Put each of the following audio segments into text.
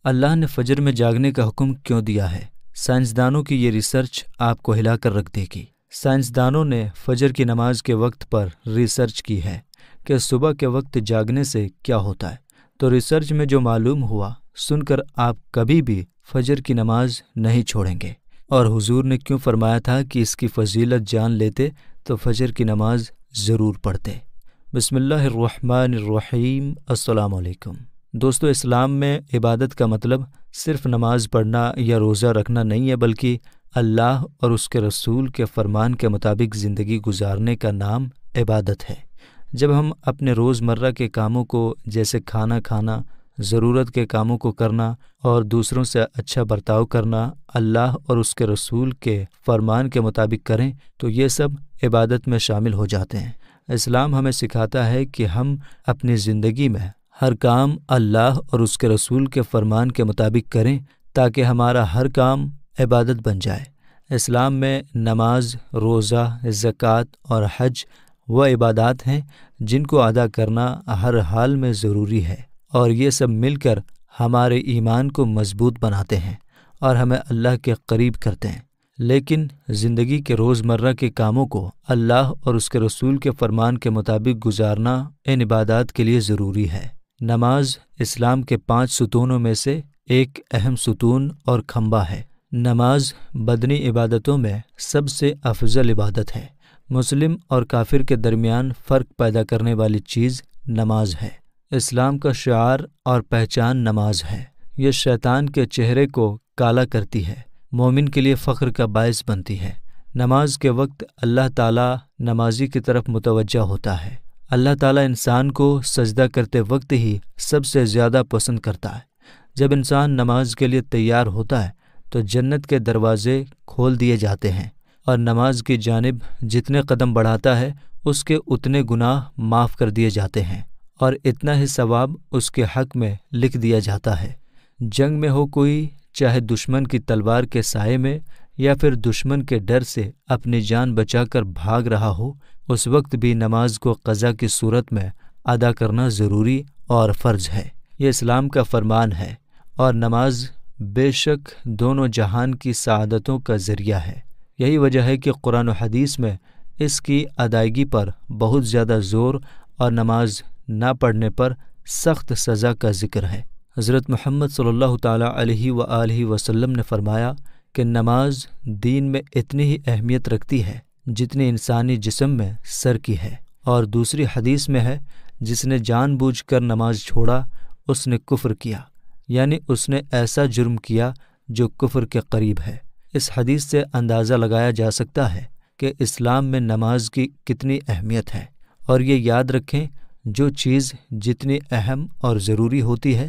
اللہ نے فجر میں جاگنے کا حکم کیوں دیا ہے؟ سائنسدانوں کی یہ ریسرچ آپ کو ہلا کر رکھ دے گی۔ سائنسدانوں نے فجر کی نماز کے وقت پر ریسرچ کی ہے کہ صبح کے وقت جاگنے سے کیا ہوتا ہے، تو ریسرچ میں جو معلوم ہوا سن کر آپ کبھی بھی فجر کی نماز نہیں چھوڑیں گے۔ اور حضور نے کیوں فرمایا تھا کہ اس کی فضیلت جان لیتے تو فجر کی نماز ضرور پڑھتے۔ بسم اللہ الرحمن الرحیم۔ السلام علیکم دوستو، اسلام میں عبادت کا مطلب صرف نماز پڑھنا یا روزہ رکھنا نہیں ہے، بلکہ اللہ اور اس کے رسول کے فرمان کے مطابق زندگی گزارنے کا نام عبادت ہے۔ جب ہم اپنے روزمرہ کے کاموں کو جیسے کھانا کھانا، ضرورت کے کاموں کو کرنا اور دوسروں سے اچھا برتاؤ کرنا اللہ اور اس کے رسول کے فرمان کے مطابق کریں تو یہ سب عبادت میں شامل ہو جاتے ہیں۔ اسلام ہمیں سکھاتا ہے کہ ہم اپنی زندگی میں ہر کام اللہ اور اس کے رسول کے فرمان کے مطابق کریں تاکہ ہمارا ہر کام عبادت بن جائے۔ اسلام میں نماز، روزہ، زکوٰۃ اور حج وہ عبادات ہیں جن کو ادا کرنا ہر حال میں ضروری ہے، اور یہ سب مل کر ہمارے ایمان کو مضبوط بناتے ہیں اور ہمیں اللہ کے قریب کرتے ہیں۔ لیکن زندگی کے روزمرہ کے کاموں کو اللہ اور اس کے رسول کے فرمان کے مطابق گزارنا ان عبادات کے لیے ضروری ہے۔ نماز اسلام کے 5 ستونوں میں سے ایک اہم ستون اور کھمبا ہے۔ نماز بدنی عبادتوں میں سب سے افضل عبادت ہے۔ مسلم اور کافر کے درمیان فرق پیدا کرنے والی چیز نماز ہے۔ اسلام کا شعار اور پہچان نماز ہے۔ یہ شیطان کے چہرے کو کالا کرتی ہے، مومن کے لیے فخر کا باعث بنتی ہے۔ نماز کے وقت اللہ تعالیٰ نمازی کی طرف متوجہ ہوتا ہے۔ اللہ تعالیٰ انسان کو سجدہ کرتے وقت ہی سب سے زیادہ پسند کرتا ہے۔ جب انسان نماز کے لیے تیار ہوتا ہے تو جنت کے دروازے کھول دیے جاتے ہیں، اور نماز کی جانب جتنے قدم بڑھاتا ہے اس کے اتنے گناہ معاف کر دیے جاتے ہیں، اور اتنا ہی ثواب اس کے حق میں لکھ دیا جاتا ہے۔ جنگ میں ہو کوئی، چاہے دشمن کی تلوار کے سائے میں یا پھر دشمن کے ڈر سے اپنی جان بچا کر بھاگ رہا ہو، اس وقت بھی نماز کو قضا کی صورت میں ادا کرنا ضروری اور فرض ہے۔ یہ اسلام کا فرمان ہے، اور نماز بے شک دونوں جہان کی سعادتوں کا ذریعہ ہے۔ یہی وجہ ہے کہ قرآن و حدیث میں اس کی ادائیگی پر بہت زیادہ زور اور نماز نہ پڑھنے پر سخت سزا کا ذکر ہے۔ حضرت محمد صلی اللہ تعالیٰ علیہ وآلہ وسلم نے فرمایا کہ نماز دین میں اتنی ہی اہمیت رکھتی ہے جتنی انسانی جسم میں سر کی ہے، اور دوسری حدیث میں ہے، جس نے جان بوجھ کر نماز چھوڑا اس نے کفر کیا، یعنی اس نے ایسا جرم کیا جو کفر کے قریب ہے۔ اس حدیث سے اندازہ لگایا جا سکتا ہے کہ اسلام میں نماز کی کتنی اہمیت ہے، اور یہ یاد رکھیں جو چیز جتنی اہم اور ضروری ہوتی ہے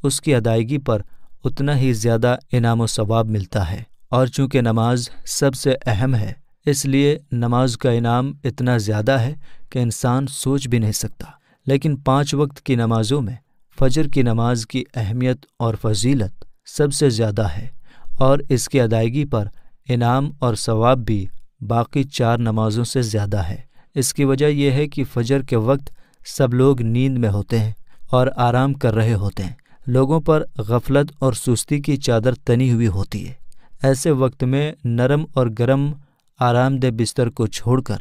اس کی ادائیگی پر اتنا ہی زیادہ انعام و ثواب ملتا ہے، اور چونکہ نماز سب سے اہم ہے اس لیے نماز کا انعام اتنا زیادہ ہے کہ انسان سوچ بھی نہیں سکتا۔ لیکن 5 وقت کی نمازوں میں فجر کی نماز کی اہمیت اور فضیلت سب سے زیادہ ہے، اور اس کی ادائیگی پر انعام اور ثواب بھی باقی 4 نمازوں سے زیادہ ہے۔ اس کی وجہ یہ ہے کہ فجر کے وقت سب لوگ نیند میں ہوتے ہیں اور آرام کر رہے ہوتے ہیں، لوگوں پر غفلت اور سستی کی چادر تنی ہوئی ہوتی ہے۔ ایسے وقت میں نرم اور گرم آرام دہ بستر کو چھوڑ کر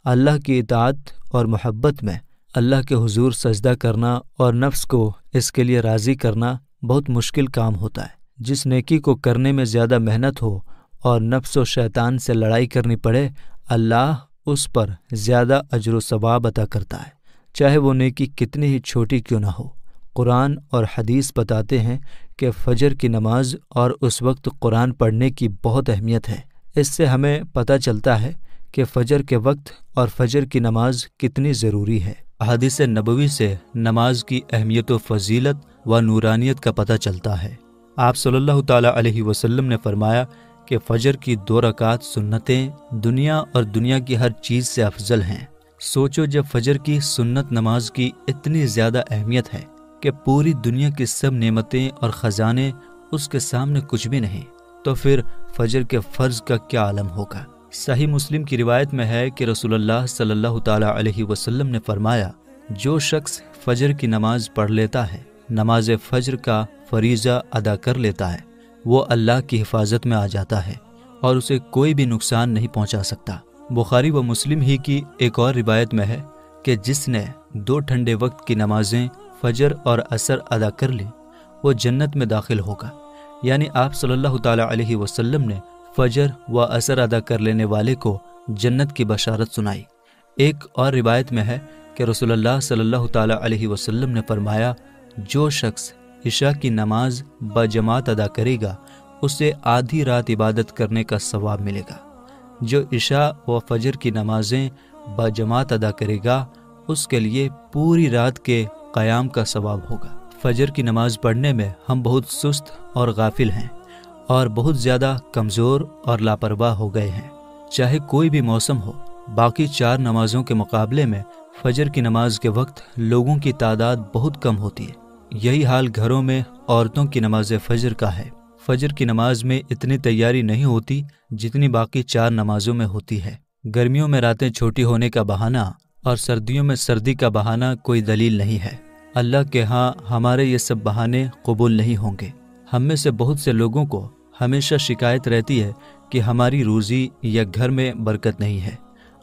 اللہ کی اطاعت اور محبت میں اللہ کے حضور سجدہ کرنا اور نفس کو اس کے لیے راضی کرنا بہت مشکل کام ہوتا ہے۔ جس نیکی کو کرنے میں زیادہ محنت ہو اور نفس و شیطان سے لڑائی کرنی پڑے، اللہ اس پر زیادہ اجر و ثواب عطا کرتا ہے، چاہے وہ نیکی کتنی ہی چھوٹی کیوں نہ ہو۔ قرآن اور حدیث بتاتے ہیں کہ فجر کی نماز اور اس وقت قرآن پڑھنے کی بہت اہمیت ہے۔ اس سے ہمیں پتہ چلتا ہے کہ فجر کے وقت اور فجر کی نماز کتنی ضروری ہے۔ احادیث نبوی سے نماز کی اہمیت و فضیلت و نورانیت کا پتہ چلتا ہے۔ آپ صلی اللہ تعالیٰ علیہ وسلم نے فرمایا کہ فجر کی 2 رکعت سنتیں دنیا اور دنیا کی ہر چیز سے افضل ہیں۔ سوچو، جب فجر کی سنت نماز کی اتنی زیادہ اہمیت ہے کہ پوری دنیا کی سب نعمتیں اور خزانے اس کے سامنے کچھ بھی نہیں، تو پھر فجر کے فرض کا کیا عالم ہوگا۔ صحیح مسلم کی روایت میں ہے کہ رسول اللہ صلی اللہ تعالیٰ علیہ وسلم نے فرمایا، جو شخص فجر کی نماز پڑھ لیتا ہے نماز فجر کا فریضہ ادا کر لیتا ہے وہ اللہ کی حفاظت میں آ جاتا ہے اور اسے کوئی بھی نقصان نہیں پہنچا سکتا۔ بخاری و مسلم ہی کی ایک اور روایت میں ہے کہ جس نے 2 ٹھنڈے وقت کی نمازیں فجر اور عصر ادا کر لی وہ جنت میں داخل ہوگا۔ یعنی آپ صلی اللہ تعالیٰ علیہ وسلم نے فجر و عصر ادا کر لینے والے کو جنت کی بشارت سنائی۔ ایک اور روایت میں ہے کہ رسول اللہ صلی اللہ تعالیٰ علیہ وسلم نے فرمایا، جو شخص عشاء کی نماز بجماعت ادا کرے گا اسے آدھی رات عبادت کرنے کا ثواب ملے گا۔ جو عشاء و فجر کی نمازیں بجماعت ادا کرے گا اس کے لیے پوری رات کے قیام کا ثواب ہوگا۔ فجر کی نماز پڑھنے میں ہم بہت سست اور غافل ہیں اور بہت زیادہ کمزور اور لاپرواہ ہو گئے ہیں۔ چاہے کوئی بھی موسم ہو، باقی 4 نمازوں کے مقابلے میں فجر کی نماز کے وقت لوگوں کی تعداد بہت کم ہوتی ہے۔ یہی حال گھروں میں عورتوں کی نماز فجر کا ہے۔ فجر کی نماز میں اتنی تیاری نہیں ہوتی جتنی باقی 4 نمازوں میں ہوتی ہے۔ گرمیوں میں راتیں چھوٹی ہونے کا بہانہ اور سردیوں میں سردی کا بہانہ کوئی دلیل نہیں ہے۔ اللہ کے ہاں ہمارے یہ سب بہانے قبول نہیں ہوں گے۔ ہم میں سے بہت سے لوگوں کو ہمیشہ شکایت رہتی ہے کہ ہماری روزی یا گھر میں برکت نہیں ہے،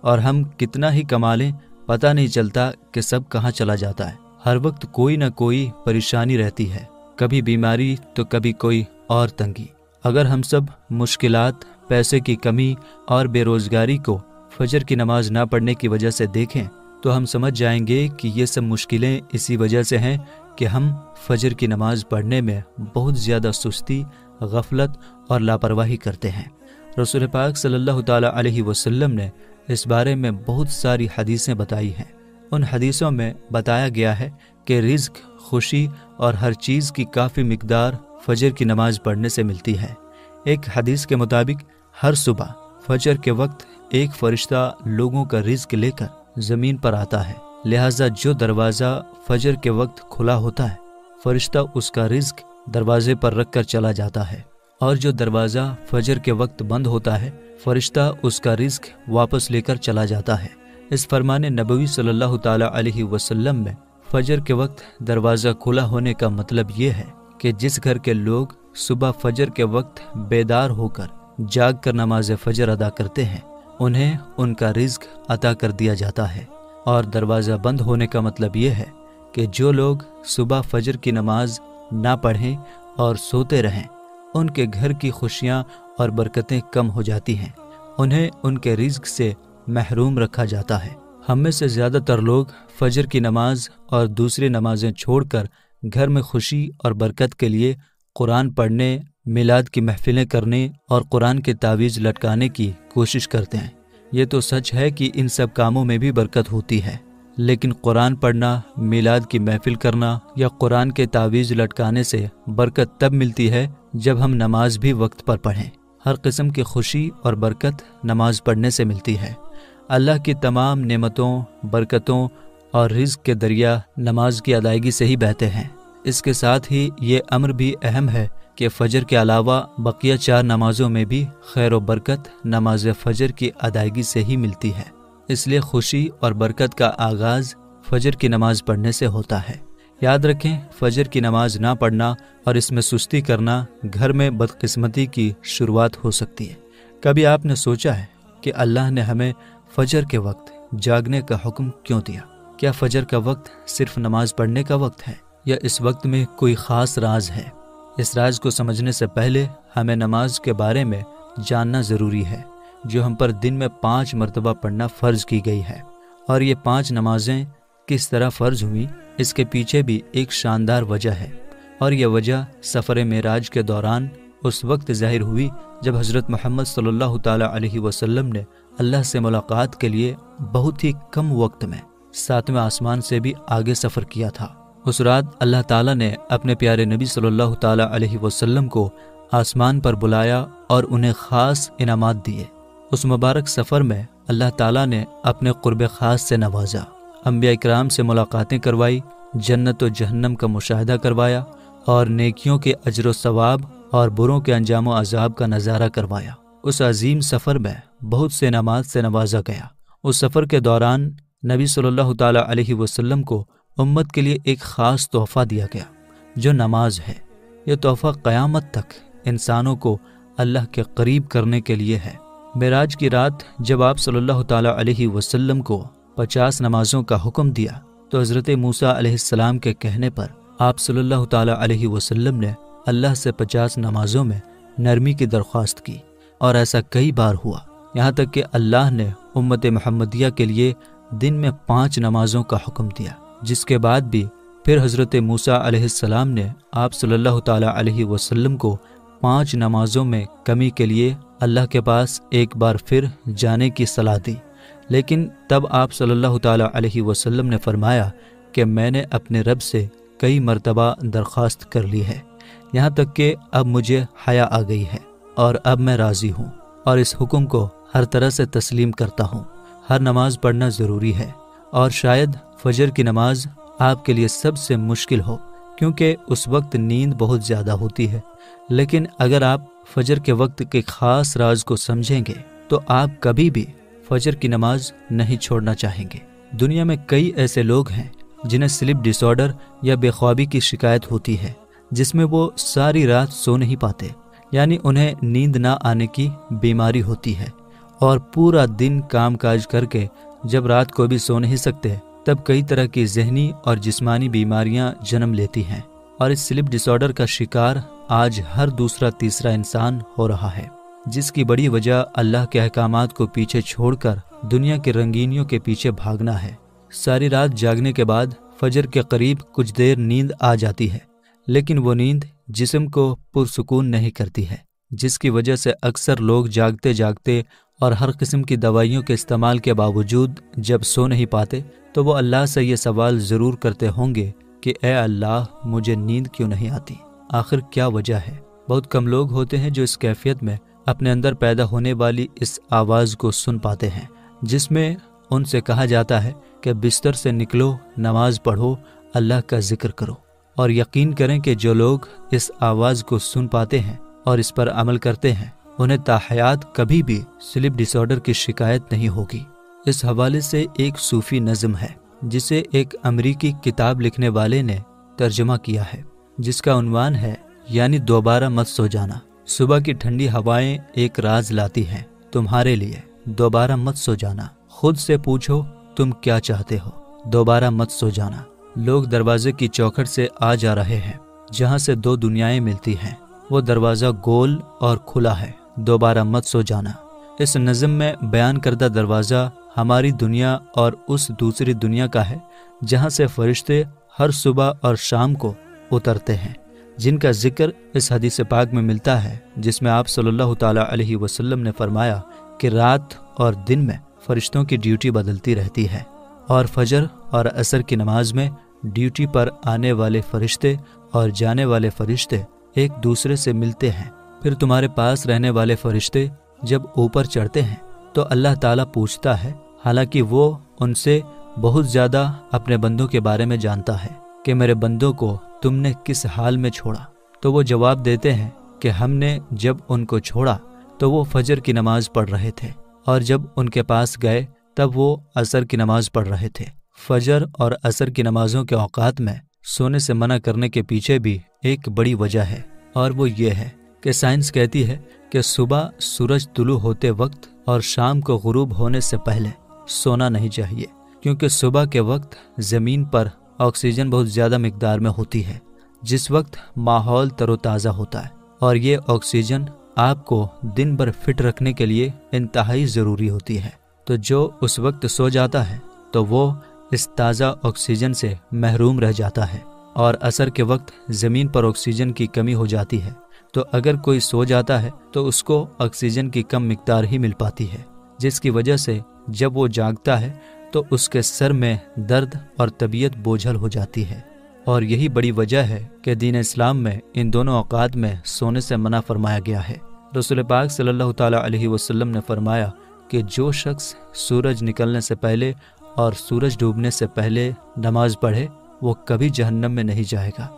اور ہم کتنا ہی کما لیں پتہ نہیں چلتا کہ سب کہاں چلا جاتا ہے۔ ہر وقت کوئی نہ کوئی پریشانی رہتی ہے، کبھی بیماری تو کبھی کوئی اور تنگی۔ اگر ہم سب مشکلات، پیسے کی کمی اور بے روزگاری کو فجر کی نماز نہ پڑھنے کی وجہ سے دیکھیں تو ہم سمجھ جائیں گے کہ یہ سب مشکلیں اسی وجہ سے ہیں کہ ہم فجر کی نماز پڑھنے میں بہت زیادہ سستی، غفلت اور لاپرواہی کرتے ہیں۔ رسول پاک صلی اللہ تعالیٰ علیہ وسلم نے اس بارے میں بہت ساری حدیثیں بتائی ہیں۔ ان حدیثوں میں بتایا گیا ہے کہ رزق، خوشی اور ہر چیز کی کافی مقدار فجر کی نماز پڑھنے سے ملتی ہے۔ ایک حدیث کے مطابق ہر صبح فجر کے وقت ایک فرشتہ لوگوں کا رزق لے کر زمین پر آتا ہے، لہٰذا جو دروازہ فجر کے وقت کھلا ہوتا ہے فرشتہ اس کا رزق دروازے پر رکھ کر چلا جاتا ہے، اور جو دروازہ فجر کے وقت بند ہوتا ہے فرشتہ اس کا رزق واپس لے کر چلا جاتا ہے۔ اس فرمان نبوی صلی اللہ تعالیٰ علیہ وسلم میں فجر کے وقت دروازہ کھلا ہونے کا مطلب یہ ہے کہ جس گھر کے لوگ صبح فجر کے وقت بیدار ہو کر جاگ کر نماز فجر ادا کرتے ہیں انہیں ان کا رزق عطا کر دیا جاتا ہے، اور دروازہ بند ہونے کا مطلب یہ ہے کہ جو لوگ صبح فجر کی نماز نہ پڑھیں اور سوتے رہیں ان کے گھر کی خوشیاں اور برکتیں کم ہو جاتی ہیں، انہیں ان کے رزق سے محروم رکھا جاتا ہے۔ ہم میں سے زیادہ تر لوگ فجر کی نماز اور دوسری نمازیں چھوڑ کر گھر میں خوشی اور برکت کے لیے قرآن پڑھنے، میلاد کی محفلیں کرنے اور قرآن کے تعویذ لٹکانے کی کوشش کرتے ہیں۔ یہ تو سچ ہے کہ ان سب کاموں میں بھی برکت ہوتی ہے، لیکن قرآن پڑھنا، میلاد کی محفل کرنا یا قرآن کے تعویذ لٹکانے سے برکت تب ملتی ہے جب ہم نماز بھی وقت پر پڑھیں۔ ہر قسم کی خوشی اور برکت نماز پڑھنے سے ملتی ہے۔ اللہ کی تمام نعمتوں، برکتوں اور رزق کے دریا نماز کی ادائیگی سے ہی بہتے ہیں۔ اس کے ساتھ ہی یہ امر بھی اہم ہے کہ فجر کے علاوہ بقیہ 4 نمازوں میں بھی خیر و برکت نماز فجر کی ادائیگی سے ہی ملتی ہے۔ اس لیے خوشی اور برکت کا آغاز فجر کی نماز پڑھنے سے ہوتا ہے۔ یاد رکھیں، فجر کی نماز نہ پڑھنا اور اس میں سستی کرنا گھر میں بدقسمتی کی شروعات ہو سکتی ہے۔ کبھی آپ نے سوچا ہے کہ اللہ نے ہمیں فجر کے وقت جاگنے کا حکم کیوں دیا؟ کیا فجر کا وقت صرف نماز پڑھنے کا وقت ہے یا اس وقت میں کوئی خاص راز ہے؟ اس راز کو سمجھنے سے پہلے ہمیں نماز کے بارے میں جاننا ضروری ہے، جو ہم پر دن میں 5 مرتبہ پڑھنا فرض کی گئی ہے۔ اور یہ 5 نمازیں کس طرح فرض ہوئیں، اس کے پیچھے بھی ایک شاندار وجہ ہے، اور یہ وجہ سفر معراج کے دوران اس وقت ظاہر ہوئی جب حضرت محمد صلی اللہ تعالیٰ علیہ وسلم نے اللہ سے ملاقات کے لیے بہت ہی کم وقت میں 7ویں آسمان سے بھی آگے سفر کیا تھا۔ اس رات اللہ تعالیٰ نے اپنے پیارے نبی صلی اللہ تعالیٰ علیہ وسلم کو آسمان پر بلایا اور انہیں خاص انعامات دیے۔ اس مبارک سفر میں اللہ تعالیٰ نے اپنے قرب خاص سے نوازا، انبیاء اکرام سے ملاقاتیں کروائی، جنت و جہنم کا مشاہدہ کروایا، اور نیکیوں کے اجر و ثواب اور بروں کے انجام و عذاب کا نظارہ کروایا۔ اس عظیم سفر میں بہت سے انعامات سے نوازا گیا۔ اس سفر کے دوران نبی صلی اللہ تعالیٰ علیہ وسلم کو امت کے لیے ایک خاص تحفہ دیا گیا۔ جو نماز ہے۔ یہ تحفہ قیامت تک انسانوں کو اللہ کے قریب کرنے کے لیے ہے۔ معراج کی رات جب آپ صلی اللہ تعالیٰ علیہ وسلم کو 50 نمازوں کا حکم دیا تو حضرت موسیٰ علیہ السلام کے کہنے پر آپ صلی اللہ تعالیٰ علیہ وسلم نے اللہ سے 50 نمازوں میں نرمی کی درخواست کی، اور ایسا کئی بار ہوا، یہاں تک کہ اللہ نے امت محمدیہ کے لیے دن میں 5 نمازوں کا حکم دیا، جس کے بعد بھی پھر حضرت موسیٰ علیہ السلام نے آپ صلی اللہ تعالیٰ علیہ وسلم کو 5 نمازوں میں کمی کے لیے اللہ کے پاس ایک بار پھر جانے کی صلاح دی، لیکن تب آپ صلی اللہ تعالیٰ علیہ وسلم نے فرمایا کہ میں نے اپنے رب سے کئی مرتبہ درخواست کر لی ہے، یہاں تک کہ اب مجھے حیا آ گئی ہے اور اب میں راضی ہوں اور اس حکم کو ہر طرح سے تسلیم کرتا ہوں۔ ہر نماز پڑھنا ضروری ہے، اور شاید فجر کی نماز آپ کے لیے سب سے مشکل ہو، کیونکہ اس وقت نیند بہت زیادہ ہوتی ہے، لیکن اگر آپ فجر کے وقت کے خاص راز کو سمجھیں گے تو آپ کبھی بھی فجر کی نماز نہیں چھوڑنا چاہیں گے۔ دنیا میں کئی ایسے لوگ ہیں جنہیں سلیپ ڈس آرڈر یا بے خوابی کی شکایت ہوتی ہے، جس میں وہ ساری رات سو نہیں پاتے، یعنی انہیں نیند نہ آنے کی بیماری ہوتی ہے، اور پورا دن کام کاج کر کے جب رات کو بھی سو نہیں سکتے تب کئی طرح کی ذہنی اور جسمانی بیماریاں جنم لیتی ہیں، اور اس سلیپ ڈس آرڈر کا شکار آج ہر دوسرا تیسرا انسان ہو رہا ہے، جس کی بڑی وجہ اللہ کے احکامات کو پیچھے چھوڑ کر دنیا کی رنگینیوں کے پیچھے بھاگنا ہے۔ ساری رات جاگنے کے بعد فجر کے قریب کچھ دیر نیند آ جاتی ہے، لیکن وہ نیند جسم کو پرسکون نہیں کرتی ہے، جس کی وجہ سے اکثر لوگ جاگتے جاگتے اور ہر قسم کی دوائیوں کے استعمال کے باوجود جب سو نہیں پاتے تو وہ اللہ سے یہ سوال ضرور کرتے ہوں گے کہ اے اللہ، مجھے نیند کیوں نہیں آتی؟ آخر کیا وجہ ہے؟ بہت کم لوگ ہوتے ہیں جو اس کیفیت میں اپنے اندر پیدا ہونے والی اس آواز کو سن پاتے ہیں، جس میں ان سے کہا جاتا ہے کہ بستر سے نکلو، نماز پڑھو، اللہ کا ذکر کرو، اور یقین کریں کہ جو لوگ اس آواز کو سن پاتے ہیں اور اس پر عمل کرتے ہیں انہیں تاحیات کبھی بھی سلیپ ڈس آرڈر کی شکایت نہیں ہوگی۔ اس حوالے سے ایک صوفی نظم ہے جسے ایک امریکی کتاب لکھنے والے نے ترجمہ کیا ہے، جس کا عنوان ہے یعنی دوبارہ مت سو جانا۔ صبح کی ٹھنڈی ہوائیں ایک راز لاتی ہیں تمہارے لیے، دوبارہ مت سو جانا۔ خود سے پوچھو تم کیا چاہتے ہو، دوبارہ مت سو جانا۔ لوگ دروازے کی چوکھٹ سے آ جا رہے ہیں جہاں سے 2 دنیایں ملتی ہیں، وہ دروازہ گول اور کھلا ہے، دوبارہ مت سو جانا۔ اس نظم میں بیان کردہ دروازہ ہماری دنیا اور اس دوسری دنیا کا ہے جہاں سے فرشتے ہر صبح اور شام کو اترتے ہیں، جن کا ذکر اس حدیث پاک میں ملتا ہے، جس میں آپ صلی اللہ تعالیٰ علیہ وسلم نے فرمایا کہ رات اور دن میں فرشتوں کی ڈیوٹی بدلتی رہتی ہے، اور فجر اور عصر کی نماز میں ڈیوٹی پر آنے والے فرشتے اور جانے والے فرشتے ایک دوسرے سے ملتے ہیں۔ پھر تمہارے پاس رہنے والے فرشتے جب اوپر چڑھتے ہیں تو اللہ تعالیٰ پوچھتا ہے، حالانکہ وہ ان سے بہت زیادہ اپنے بندوں کے بارے میں جانتا ہے، کہ میرے بندوں کو تم نے کس حال میں چھوڑا؟ تو وہ جواب دیتے ہیں کہ ہم نے جب ان کو چھوڑا تو وہ فجر کی نماز پڑھ رہے تھے، اور جب ان کے پاس گئے تب وہ عصر کی نماز پڑھ رہے تھے۔ فجر اور عصر کی نمازوں کے اوقات میں سونے سے منع کرنے کے پیچھے بھی ایک بڑی وجہ ہے، اور وہ یہ ہے کہ سائنس کہتی ہے کہ صبح سورج طلوع ہوتے وقت اور شام کو غروب ہونے سے پہلے سونا نہیں چاہیے، کیونکہ صبح کے وقت زمین پر آکسیجن بہت زیادہ مقدار میں ہوتی ہے، جس وقت ماحول تر و تازہ ہوتا ہے، اور یہ آکسیجن آپ کو دن بھر فٹ رکھنے کے لیے انتہائی ضروری ہوتی ہے۔ تو جو اس وقت سو جاتا ہے تو وہ اس تازہ آکسیجن سے محروم رہ جاتا ہے، اور عصر کے وقت زمین پر آکسیجن کی کمی ہو جاتی ہے، تو اگر کوئی سو جاتا ہے تو اس کو آکسیجن کی کم مقدار ہی مل پاتی ہے، جس کی وجہ سے جب وہ جاگتا ہے تو اس کے سر میں درد اور طبیعت بوجھل ہو جاتی ہے، اور یہی بڑی وجہ ہے کہ دین اسلام میں ان دونوں اوقات میں سونے سے منع فرمایا گیا ہے۔ رسول پاک صلی اللہ تعالیٰ علیہ وسلم نے فرمایا کہ جو شخص سورج نکلنے سے پہلے اور سورج ڈوبنے سے پہلے نماز پڑھے وہ کبھی جہنم میں نہیں جائے گا۔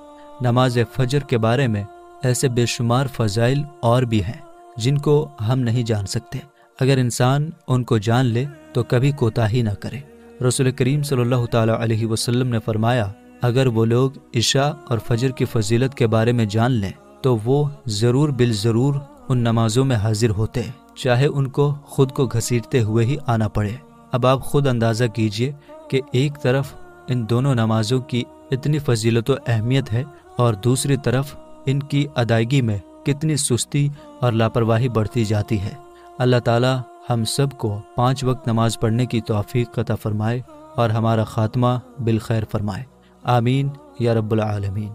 نماز فجر کے بارے میں ایسے بے شمار فضائل اور بھی ہیں جن کو ہم نہیں جان سکتے، اگر انسان ان کو جان لے تو کبھی کوتاہی نہ کرے۔ رسول کریم صلی اللہ تعالیٰ علیہ وسلم نے فرمایا اگر وہ لوگ عشاء اور فجر کی فضیلت کے بارے میں جان لیں تو وہ ضرور بالضرور ان نمازوں میں حاضر ہوتے، چاہے ان کو خود کو گھسیٹتے ہوئے ہی آنا پڑے۔ اب آپ خود اندازہ کیجئے کہ ایک طرف ان دونوں نمازوں کی اتنی فضیلت و اہمیت ہے اور دوسری طرف ان کی ادائیگی میں کتنی سستی اور لاپرواہی بڑھتی جاتی ہے۔ اللہ تعالی ہم سب کو 5 وقت نماز پڑھنے کی توفیق عطا فرمائے اور ہمارا خاتمہ بالخیر فرمائے، آمین یا رب العالمین۔